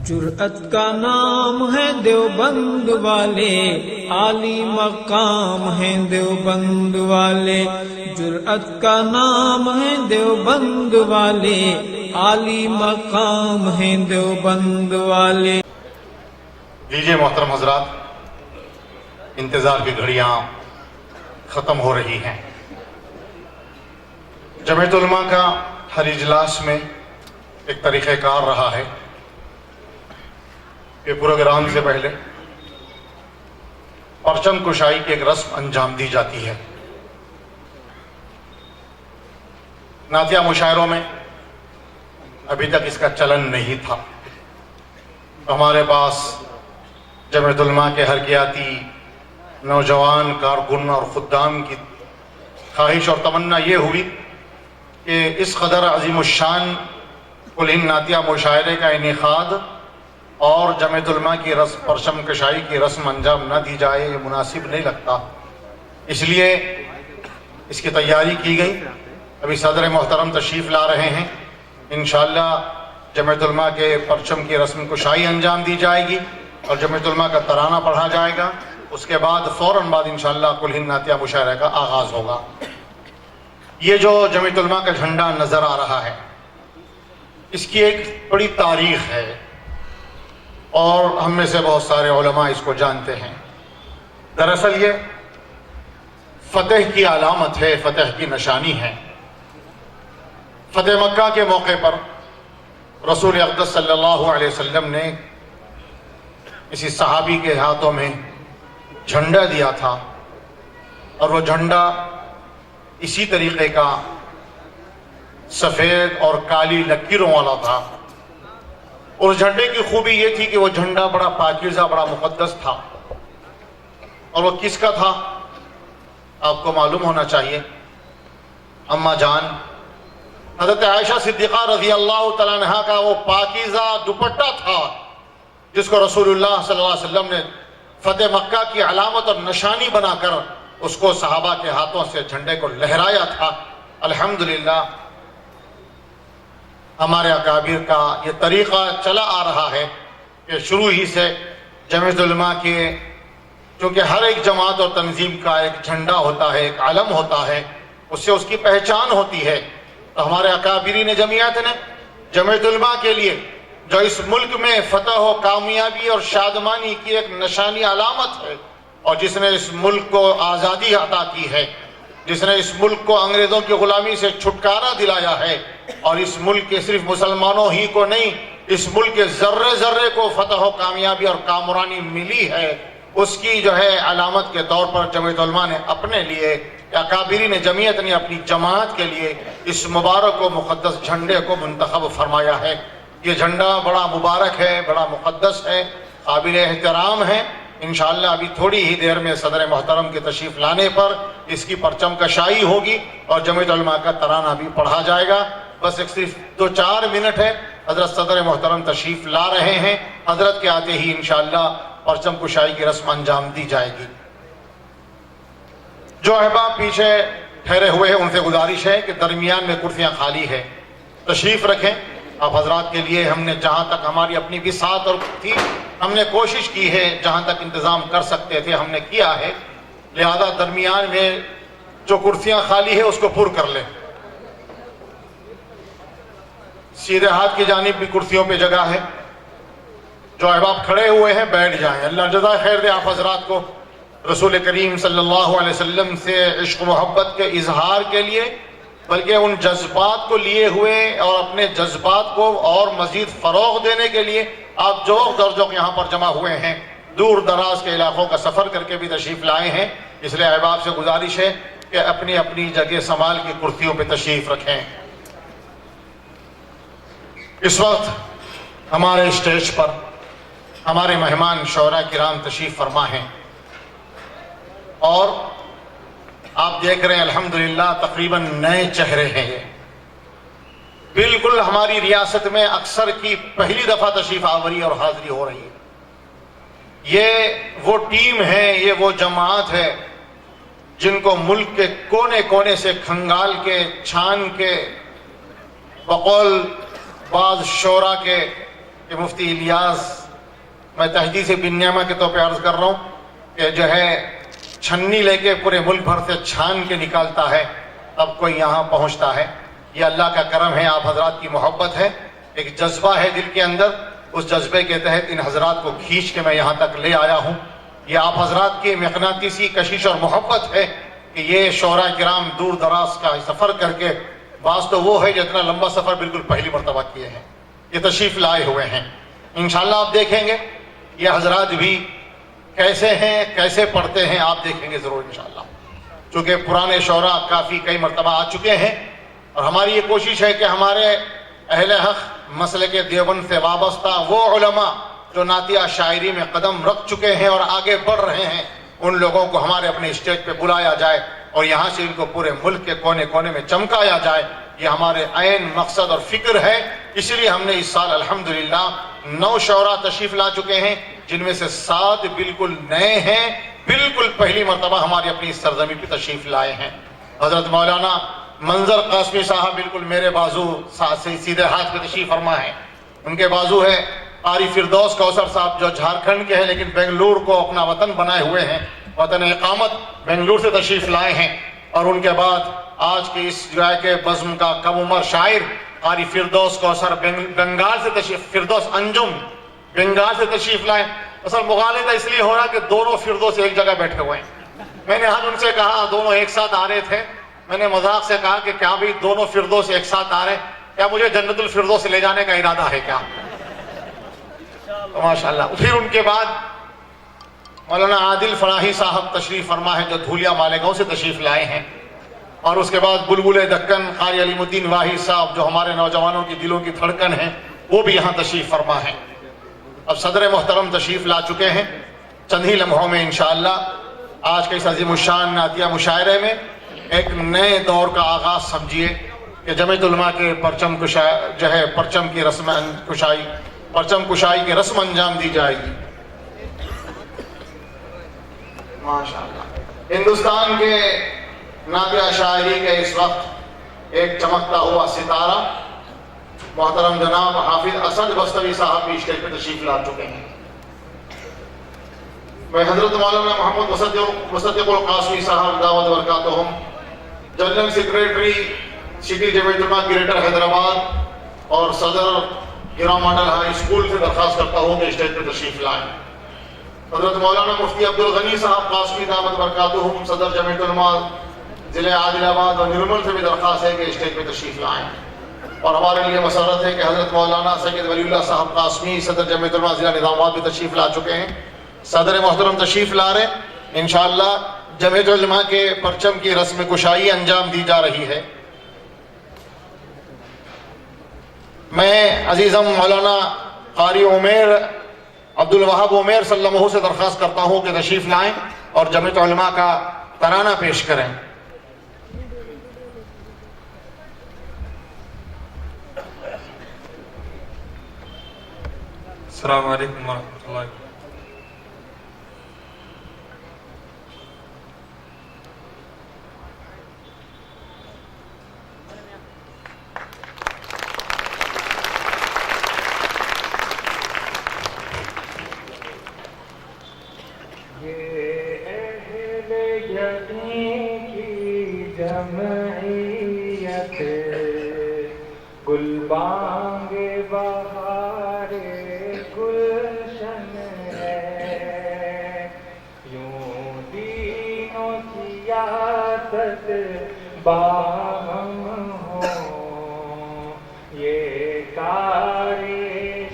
جرأت کا نام ہے دیوبند والے، عالی مقام ہیں دیوبند والے، جرأت کا نام ہے دیوبند والے، عالی مقام ہیں دیوبند والے۔ لیجیے محترم حضرات، انتظار کی گھڑیاں ختم ہو رہی ہیں۔ جمعیت علماء کا ہر اجلاس میں ایک طریقہ کار رہا ہے کہ پروگرام سے پہلے پرچم کشائی کی ایک رسم انجام دی جاتی ہے۔ نعتیہ مشاعروں میں ابھی تک اس کا چلن نہیں تھا۔ ہمارے پاس جمعیت علماء کے حرکیاتی نوجوان کارکن اور خدام کی خواہش اور تمنا یہ ہوئی کہ اس قدر عظیم الشان کل ہند نعتیہ مشاعرے کا انعقاد اور جمعیت علماء کی پرچم کشائی کی رسم انجام نہ دی جائے، یہ مناسب نہیں لگتا۔ اس لیے اس کی تیاری کی گئی۔ ابھی صدر محترم تشریف لا رہے ہیں، انشاءاللہ جمعیت علماء کے پرچم کی رسم کشائی انجام دی جائے گی اور جمعیت علماء کا ترانہ پڑھا جائے گا۔ اس کے بعد فوراً بعد انشاءاللہ کل ہند نعتیہ مشاعرہ کا آغاز ہوگا۔ یہ جو جمعیت علماء کا جھنڈا نظر آ رہا ہے، اس کی ایک بڑی تاریخ ہے اور ہم میں سے بہت سارے علماء اس کو جانتے ہیں۔ دراصل یہ فتح کی علامت ہے، فتح کی نشانی ہے۔ فتح مکہ کے موقع پر رسول اقدس صلی اللہ علیہ وسلم نے کسی صحابی کے ہاتھوں میں جھنڈا دیا تھا اور وہ جھنڈا اسی طریقے کا سفید اور کالی لکیروں والا تھا۔ اس جھنڈے کی خوبی یہ تھی کہ وہ جھنڈا بڑا پاکیزہ، بڑا مقدس تھا۔ اور وہ کس کا تھا آپ کو معلوم ہونا چاہیے۔ اما جان حضرت عائشہ صدیقہ رضی اللہ تعالیٰ عنہا کا وہ پاکیزہ دوپٹہ تھا جس کو رسول اللہ صلی اللہ علیہ وسلم نے فتح مکہ کی علامت اور نشانی بنا کر اس کو صحابہ کے ہاتھوں سے جھنڈے کو لہرایا تھا۔ الحمدللہ ہمارے اکابر کا یہ طریقہ چلا آ رہا ہے کہ شروع ہی سے جمعیت علماء کے، چونکہ ہر ایک جماعت اور تنظیم کا ایک جھنڈا ہوتا ہے، ایک علم ہوتا ہے، اس سے اس کی پہچان ہوتی ہے۔ تو ہمارے اکابرین جمعیت نے جمعیت علماء کے لیے جو اس ملک میں فتح و کامیابی اور شادمانی کی ایک نشانی علامت ہے، اور جس نے اس ملک کو آزادی عطا کی ہے، جس نے اس ملک کو انگریزوں کی غلامی سے چھٹکارا دلایا ہے، اور اس ملک کے صرف مسلمانوں ہی کو نہیں، اس ملک کے ذرے ذرے کو فتح و کامیابی اور کامرانی ملی ہے، اس کی جو ہے علامت کے طور پر جمعیت علماء نے اپنے لیے، اکابرین جمعیت نے اپنی جماعت کے لیے اس مبارک و مقدس جھنڈے کو منتخب فرمایا ہے۔ یہ جھنڈا بڑا مبارک ہے، بڑا مقدس ہے، قابل احترام ہے۔ انشاءاللہ ابھی تھوڑی ہی دیر میں صدر محترم کے تشریف لانے پر اس کی پرچم کشائی ہوگی اور جمعیت علماء کا ترانہ بھی پڑھا جائے گا۔ بس ایک صرف 2-4 منٹ ہے، حضرت صدر محترم تشریف لا رہے ہیں، حضرت کے آتے ہی انشاءاللہ پرچم کشائی کی رسم انجام دی جائے گی۔ جو احباب پیچھے ٹھہرے ہوئے ہیں ان سے گزارش ہے کہ درمیان میں کرسیاں خالی ہے، تشریف رکھیں۔ آپ حضرات کے لیے ہم نے جہاں تک ہماری اپنی وسعت اور تھی، ہم نے کوشش کی ہے، جہاں تک انتظام کر سکتے تھے ہم نے کیا ہے، لہذا درمیان میں جو کرسیاں خالی ہے اس کو پر کر لیں۔ سیدھے ہاتھ کی جانب بھی کرسیوں پہ جگہ ہے۔ جو احباب کھڑے ہوئے ہیں بیٹھ جائیں۔ اللہ جزائے خیر دے آپ حضرات کو رسول کریم صلی اللہ علیہ وسلم سے عشق و محبت کے اظہار کے لیے، بلکہ ان جذبات کو لیے ہوئے اور اپنے جذبات کو اور مزید فروغ دینے کے لیے آپ جو درجوں یہاں پر جمع ہوئے ہیں، دور دراز کے علاقوں کا سفر کر کے بھی تشریف لائے ہیں، اس لیے احباب سے گزارش ہے کہ اپنی اپنی جگہ سنبھال کی کرسیوں پہ تشریف رکھیں۔ اس وقت ہمارے اسٹیج پر ہمارے مہمان شعراء کرام تشریف فرما ہیں، اور آپ دیکھ رہے ہیں الحمدللہ تقریباً نئے چہرے ہیں۔ یہ بالکل ہماری ریاست میں اکثر کی پہلی دفعہ تشریف آوری اور حاضری ہو رہی ہے۔ یہ وہ ٹیم ہے، یہ وہ جماعت ہے جن کو ملک کے کونے کونے سے کھنگال کے، چھان کے، بقول بعض شعراء کے کہ مفتی الیاس، میں تحدیث بن نعمہ کے طور پہ عرض کر رہا ہوں کہ جو ہے چھنی لے کے پورے ملک بھر سے چھان کے نکالتا ہے تب کوئی یہاں پہنچتا ہے۔ یہ اللہ کا کرم ہے، آپ حضرات کی محبت ہے، ایک جذبہ ہے دل کے اندر، اس جذبے کے تحت ان حضرات کو کھینچ کے میں یہاں تک لے آیا ہوں۔ یہ آپ حضرات کی مقناطیسی کشش اور محبت ہے کہ یہ شعراء کرام دور دراز کا سفر کر کے، بعض تو وہ ہے جو اتنا لمبا سفر بالکل پہلی مرتبہ کیے ہیں، یہ تشریف لائے ہوئے ہیں۔ انشاءاللہ آپ دیکھیں گے یہ حضرات بھی کیسے ہیں، کیسے پڑھتے ہیں، آپ دیکھیں گے ضرور انشاءاللہ، چونکہ پرانے شعراء کافی کئی مرتبہ آ چکے ہیں، اور ہماری یہ کوشش ہے کہ ہمارے اہل حق مسلک دیوبند سے وابستہ وہ علماء جو نعتیہ شاعری میں قدم رکھ چکے ہیں اور آگے بڑھ رہے ہیں، ان لوگوں کو ہمارے اپنے اسٹیج پہ بلایا جائے اور یہاں سے ان کو پورے ملک کے کونے کونے میں چمکایا جائے۔ یہ ہمارے عین مقصد اور فکر ہے، اس لیے ہم نے اس سال الحمدللہ 9 شعراء تشریف لا چکے ہیں، جن میں سے 7 بالکل نئے ہیں، بالکل پہلی مرتبہ ہماری اپنی اس سرزمین پہ تشریف لائے ہیں۔ حضرت مولانا منظر قاسمی صاحب بالکل میرے بازو سے سیدھے ہاتھ پہ تشریف فرما ہے، ان کے بازو ہے قاری فردوس کوثر صاحب جو جھارکھنڈ کے ہیں لیکن بنگلور کو اپنا وطن بنائے ہوئے ہیں، وطن اقامت بنگلور سے تشریف لائے ہیں۔ اور ان کے بعد آج کے اس جو ہے کہ بزم کا کم عمر شاعر قاری فردوس کوثر بنگال سے تشریف، فردوس انجم بنگال سے تشریف لائے۔ اصل مغالطہ اس لیے ہو رہا کہ دونوں فردوس ایک جگہ بیٹھے ہوئے ہیں۔ میں نے آج ان سے کہا، دونوں ایک ساتھ آ رہے تھے، میں نے مذاق سے کہا کہ کیا بھی دونوں فردوس ایک ساتھ آ رہے ہیں، کیا مجھے جنت الفردوس سے لے جانے کا ارادہ ہے کیا؟ ماشاءاللہ۔ پھر ان کے بعد مولانا عادل فراہی صاحب تشریف فرما ہے جو دھولیا مالیگاؤں سے تشریف لائے ہیں، اور اس کے بعد بلبل دکن قاری علیم الدین واحد صاحب جو ہمارے نوجوانوں کی دلوں کی دھڑکن ہیں، وہ بھی یہاں تشریف فرما ہے۔ اب صدر محترم تشریف لا چکے ہیں، چند ہی لمحوں میں انشاءاللہ آج کے اس عظیم الشان نعتیہ مشاعرے میں ایک نئے دور کا آغاز سمجھیے کہ جمعیت علماء کے پرچم جو ہے پرچم کی رسم کشائی، پرچم کشائی کی رسم انجام دی جائے گی۔ ماشاءاللہ۔ ہندوستان کے نعتیہ شاعری کے اس وقت ایک چمکتا ہوا ستارہ محترم جناب حافظ اسد بستوی صاحب بھی اسٹیج پہ تشریف لا چکے ہیں۔ میں حضرت مولانا محمد مصدق القاسمی صاحب دعوت برکاتہم، جنرل سیکریٹری سٹی جمعیت علماء گریٹر حیدرآباد اور صدر ہیرا ماڈل ہائی اسکول سے درخواست کرتا ہوں کہ اسٹیج پہ تشریف لائیں۔ حضرت مولانا مفتی عبدالغنی صاحب قاسمی دعوت برکاتہم، صدر جمعیت علماء ضلع عادل آباد اور نرمل سے بھی درخواست ہے کہ اسٹیج پہ تشریف لائیں۔ اور ہمارے لیے مسرت ہے کہ حضرت مولانا سید ولی اللہ صاحب قاسمی صدر جمعیت علماء ضلع نظام آباد بھی تشریف لا چکے ہیں، صدر محترم تشریف لا رہے ہیں۔ انشاءاللہ جمعیت علماء کے پرچم کی رسم کشائی انجام دی جا رہی ہے۔ میں عزیزم مولانا قاری عمیر عبدالوہاب عمیر صلی اللہ علیہ سے درخواست کرتا ہوں کہ تشریف لائیں اور جمعیت علماء کا ترانہ پیش کریں۔ السلام علیکم ورحمۃ اللہ۔ جمعیت گلبانگ بہار گلشن ہے، یوں دین و سیاست باہم ہوں، یہ کار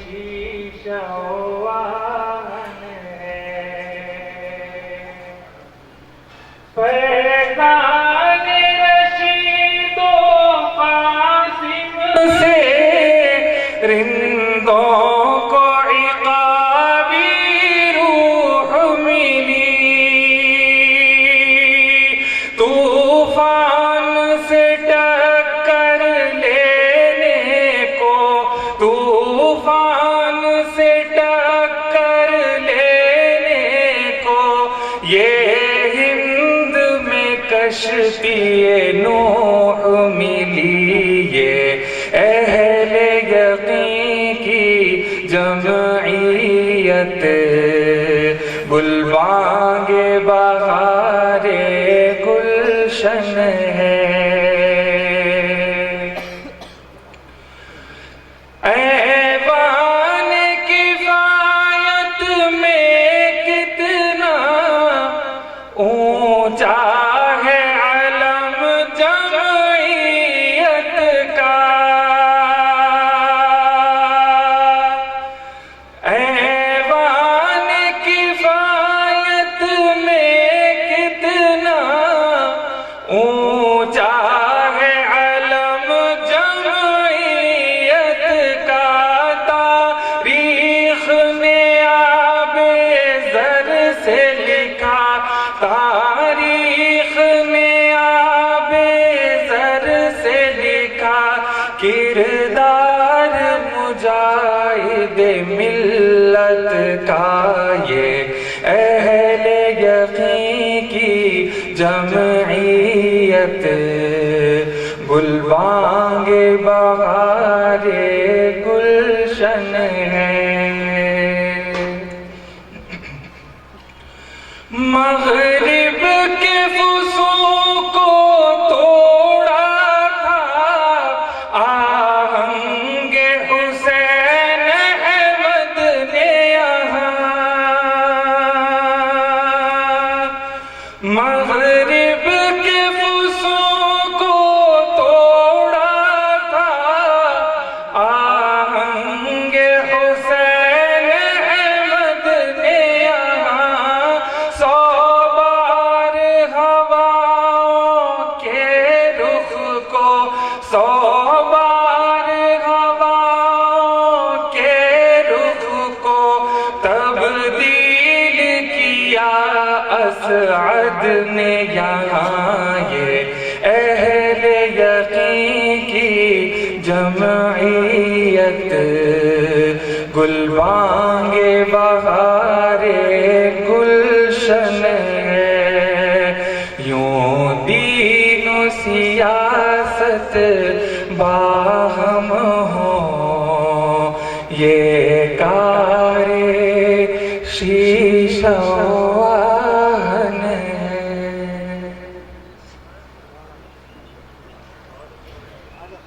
شیشہ و آہن ہے۔ فیضان رشید و قاسم سے رندوں کو عقابی روح ملی، طوفان سے ٹکر لینے کو، طوفان سے ٹکر لینے کو، یہ کشتی نوح ملی، یہ اہل یقین کردار مجاہد ملت کا یہ اہل یقین کی جمعیت گلبانگ بہار گلشن ہے مغرب کے فسوق کو توڑا تھا آہنگ حسین احمد نے یہاں مغرب کے فسوق کو توڑا تھا آہنگ حسین احمد نے یہاں سو بار ہواؤں کے رخ کو سو بار ہواؤں کے رخ کو تبدیل کیا اسعد نے یہاں یہ اہل یقین کی جمعیت گلبانگ بہار گلشن ہے یوں دین و سیاست باہم ہو یہ کار شیعہ